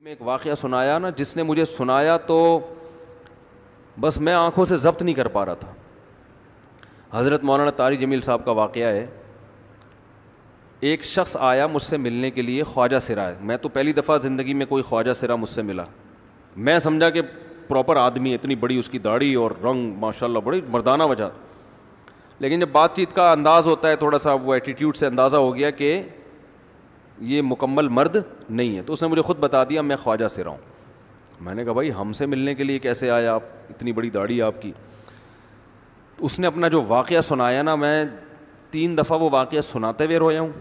میں ایک واقعہ سنایا نا، جس نے مجھے سنایا تو بس میں آنکھوں سے ضبط نہیں کر پا رہا تھا. حضرت مولانا طارق جمیل صاحب کا واقعہ ہے. ایک شخص آیا مجھ سے ملنے کے لیے، خواجہ سرا ہے. میں تو پہلی دفعہ زندگی میں کوئی خواجہ سرا مجھ سے ملا. میں سمجھا کہ پراپر آدمی ہے، اتنی بڑی اس کی داڑھی اور رنگ ماشاءاللہ بڑی مردانہ وجہ. لیکن جب بات چیت کا انداز ہوتا ہے تھوڑا سا، وہ ایٹیٹیوڈ سے اندازہ ہو گیا کہ یہ مکمل مرد نہیں ہے. تو اس نے مجھے خود بتا دیا میں خواجہ سرا ہوں. میں نے کہا بھائی ہم سے ملنے کے لیے کیسے آئے آپ، اتنی بڑی داڑھی آپ کی. اس نے اپنا جو واقعہ سنایا نا، میں 3 دفعہ وہ واقعہ سناتے ہوئے رویا ہوں.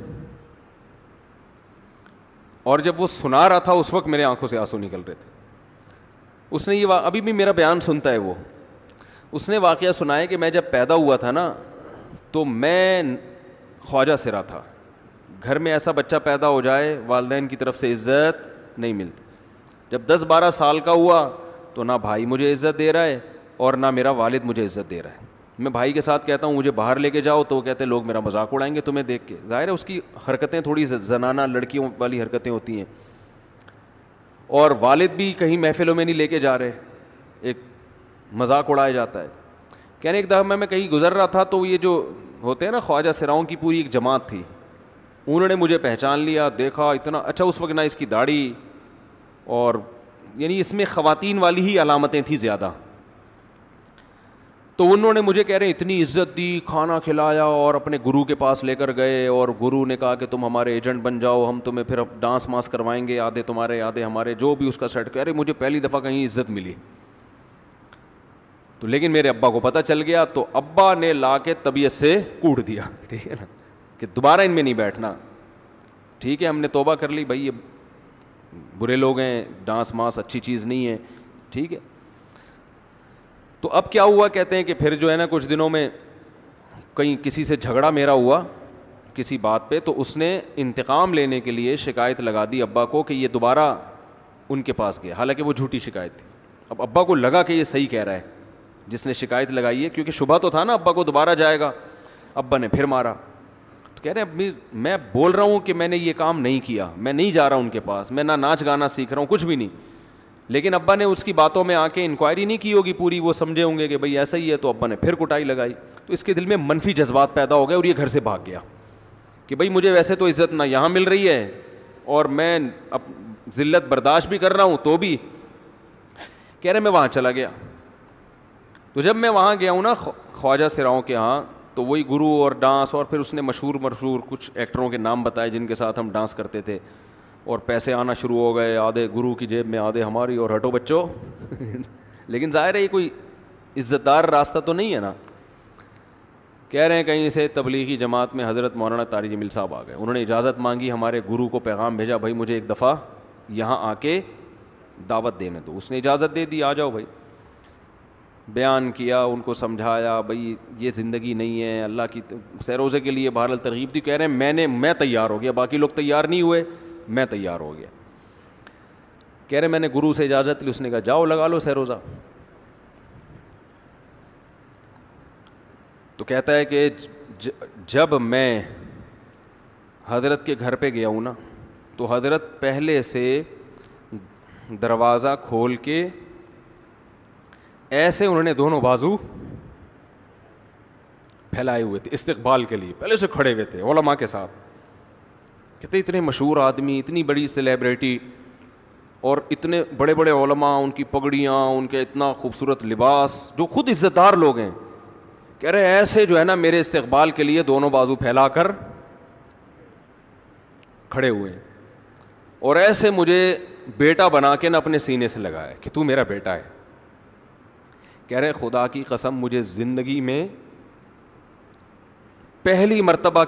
اور جب وہ سنا رہا تھا اس وقت میرے آنکھوں سے آنسو نکل رہے تھے. اس نے یہ ابھی بھی میرا بیان سنتا ہے وہ. اس نے واقعہ سنایا کہ میں جب پیدا ہوا تھا نا تو میں خواجہ سرا تھا. گھر میں ایسا بچہ پیدا ہو جائے والدین کی طرف سے عزت نہیں ملتی. جب 10-12 سال کا ہوا تو نہ بھائی مجھے عزت دے رہا ہے اور نہ میرا والد مجھے عزت دے رہا ہے. میں بھائی کے ساتھ کہتا ہوں مجھے باہر لے کے جاؤ تو وہ کہتے ہیں لوگ میرا مذاق اڑائیں گے تمہیں دیکھ کے. ظاہر ہے اس کی حرکتیں تھوڑی زنانہ لڑکیوں والی حرکتیں ہوتی ہیں. اور والد بھی کہیں محفلوں میں نہیں لے کے جا رہے، ایک مذاق اڑایا جاتا ہے. کہنے ایک دفعہ میں کہیں گزر رہا تھا تو یہ جو ہوتے ہیں نا خواجہ سراؤں کی پوری ایک جماعت تھی. انہوں نے مجھے پہچان لیا، دیکھا اتنا اچھا. اس وقت نہ اس کی داڑھی اور یعنی اس میں خواتین والی ہی علامتیں تھیں زیادہ. تو انہوں نے مجھے کہہ رہے ہیں اتنی عزت دی، کھانا کھلایا اور اپنے گرو کے پاس لے کر گئے. اور گرو نے کہا کہ تم ہمارے ایجنٹ بن جاؤ، ہم تمہیں پھر ڈانس ماس کروائیں گے، آدھے تمہارے آدھے ہمارے، جو بھی اس کا سیٹ. کہہ رہے مجھے پہلی دفعہ کہیں عزت ملی. تو لیکن میرے ابا کو پتہ چل گیا تو ابا نے لا کے طبیعت سے کوٹ دیا. ٹھیک ہے نا، کہ دوبارہ ان میں نہیں بیٹھنا. ٹھیک ہے ہم نے توبہ کر لی بھائی، یہ برے لوگ ہیں، ڈانس ماس اچھی چیز نہیں ہے. ٹھیک ہے. تو اب کیا ہوا، کہتے ہیں کہ پھر جو ہے نا کچھ دنوں میں کہیں کسی سے جھگڑا میرا ہوا کسی بات پہ، تو اس نے انتقام لینے کے لیے شکایت لگا دی ابا کو کہ یہ دوبارہ ان کے پاس گیا. حالانکہ وہ جھوٹی شکایت تھی. اب ابا کو لگا کہ یہ صحیح کہہ رہا ہے جس نے شکایت لگائی ہے، کیونکہ شبہ تو تھا نا ابا کو دوبارہ جائے گا. ابا نے پھر مارا. تو کہہ رہے ہیں میں بول رہا ہوں کہ میں نے یہ کام نہیں کیا، میں نہیں جا رہا ان کے پاس، میں نہ ناچ گانا سیکھ رہا ہوں، کچھ بھی نہیں. لیکن ابا نے اس کی باتوں میں آ کے انکوائری نہیں کی ہوگی پوری، وہ سمجھے ہوں گے کہ بھئی ایسا ہی ہے. تو ابا نے پھر کٹائی لگائی. تو اس کے دل میں منفی جذبات پیدا ہو گئے اور یہ گھر سے بھاگ گیا کہ بھئی مجھے ویسے تو عزت نہ یہاں مل رہی ہے اور میں ذلت برداشت بھی کر رہا ہوں تو بھی. کہہ رہے میں وہاں چلا گیا. تو جب میں وہاں گیا ہوں نا خواجہ سراؤں کے ہاں، تو وہی گرو اور ڈانس، اور پھر اس نے مشہور کچھ ایکٹروں کے نام بتائے جن کے ساتھ ہم ڈانس کرتے تھے. اور پیسے آنا شروع ہو گئے، آدھے گرو کی جیب میں آدھے ہماری، اور ہٹو بچوں. لیکن ظاہر ہے یہ کوئی عزت دار راستہ تو نہیں ہے نا. کہہ رہے ہیں کہیں سے تبلیغی جماعت میں حضرت مولانا طارق جمیل صاحب آ گئے. انہوں نے اجازت مانگی، ہمارے گرو کو پیغام بھیجا بھائی مجھے ایک دفعہ یہاں آ کے دعوت دینے دو. اس نے اجازت دے دی، آ جاؤ بھائی. بیان کیا، ان کو سمجھایا بھئی یہ زندگی نہیں ہے، اللہ کی سیروزے کے لیے بہرحال ترغیب دی. کہہ رہے ہیں میں تیار ہو گیا، باقی لوگ تیار نہیں ہوئے، میں تیار ہو گیا. کہہ رہے میں نے گرو سے اجازت لی. اس نے کہا جاؤ لگا لو سیروزہ. تو کہتا ہے کہ جب میں حضرت کے گھر پہ گیا ہوں نا تو حضرت پہلے سے دروازہ کھول کے ایسے انہوں نے دونوں بازو پھیلائے ہوئے تھے استقبال کے لیے، پہلے سے کھڑے ہوئے تھے علماء کے ساتھ. کہتے اتنے مشہور آدمی، اتنی بڑی سیلیبریٹی اور اتنے بڑے بڑے علماء، ان کی پگڑیاں، ان کے اتنا خوبصورت لباس، جو خود عزت دار لوگ ہیں. کہہ رہے ایسے جو ہے نا میرے استقبال کے لیے دونوں بازو پھیلا کر کھڑے ہوئے ہیں اور ایسے مجھے بیٹا بنا کے نہ اپنے سینے سے لگایا کہ تو میرا بیٹا ہے. کہہ رہے خدا کی قسم مجھے زندگی میں پہلی مرتبہ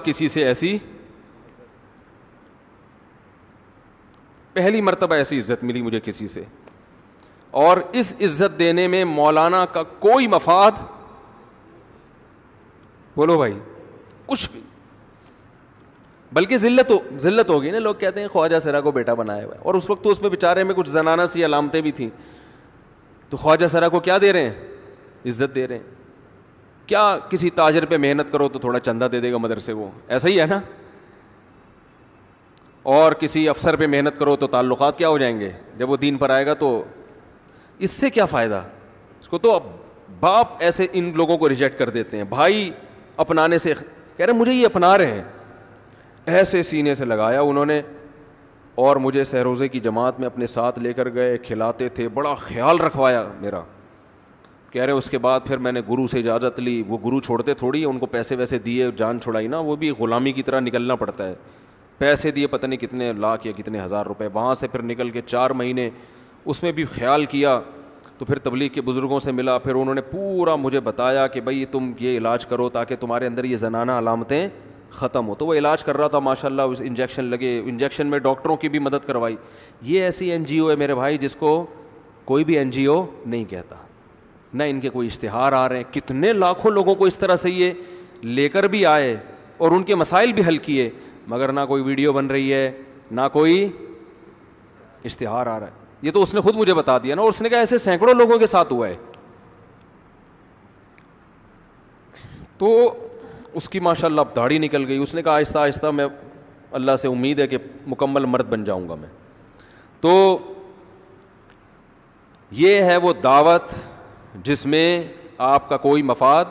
ایسی عزت ملی مجھے کسی سے. اور اس عزت دینے میں مولانا کا کوئی مفاد، بولو بھائی، کچھ بھی، بلکہ ذلت ہوگی نا. لوگ کہتے ہیں خواجہ سرا کو بیٹا بنایا ہوا ہے، اور اس وقت تو اس میں بیچارے میں کچھ زنانہ سی علامتیں بھی تھیں. تو خواجہ سرا کو کیا دے رہے ہیں؟ عزت دے رہے ہیں. کیا کسی تاجر پہ محنت کرو تو تھوڑا چندہ دے دے گا مدرسے، وہ ایسا ہی ہے نا. اور کسی افسر پہ محنت کرو تو تعلقات کیا ہو جائیں گے, جب وہ دین پر آئے گا تو اس سے کیا فائدہ. اس کو تو باپ ایسے ان لوگوں کو ریجیکٹ کر دیتے ہیں, بھائی اپنانے سے کہہ رہے مجھے یہ اپنا رہے ہیں, ایسے سینے سے لگایا انہوں نے, اور مجھے سہروزے کی جماعت میں اپنے ساتھ لے کر گئے, کھلاتے تھے, بڑا خیال رکھوایا میرا. کہہ رہے اس کے بعد پھر میں نے گرو سے اجازت لی, وہ گرو چھوڑتے تھوڑی, ان کو پیسے ویسے دیے, جان چھڑائی نا, وہ بھی غلامی کی طرح نکلنا پڑتا ہے, پیسے دیے پتہ نہیں کتنے لاکھ یا کتنے ہزار روپے, وہاں سے پھر نکل کے 4 مہینے اس میں بھی خیال کیا. تو پھر تبلیغ کے بزرگوں سے ملا, پھر انہوں نے پورا مجھے بتایا کہ بھائی تم یہ علاج کرو تاکہ تمہارے اندر یہ زنانہ علامتیں ختم ہو. تو وہ علاج کر رہا تھا ماشاء اللہ, انجیکشن لگے, انجیکشن میں ڈاکٹروں کی بھی مدد کروائی. یہ ایسی این جی او ہے میرے بھائی جس کو کوئی بھی این جی او نہیں کہتا, نہ ان کے کوئی اشتہار آ رہے ہیں. کتنے لاکھوں لوگوں کو اس طرح سے یہ لے کر بھی آئے اور ان کے مسائل بھی حل کیے, مگر نہ کوئی ویڈیو بن رہی ہے, نہ کوئی اشتہار آ رہا ہے. یہ تو اس نے خود مجھے بتا دیا نا, اور اس نے کہا ایسے سینکڑوں لوگوں کے ساتھ ہوا ہے. تو اس کی ماشاء اللہ اب داڑھی نکل گئی. اس نے کہا آہستہ آہستہ میں اللہ سے امید ہے کہ مکمل مرد بن جاؤں گا میں. تو یہ ہے وہ دعوت جس میں آپ کا کوئی مفاد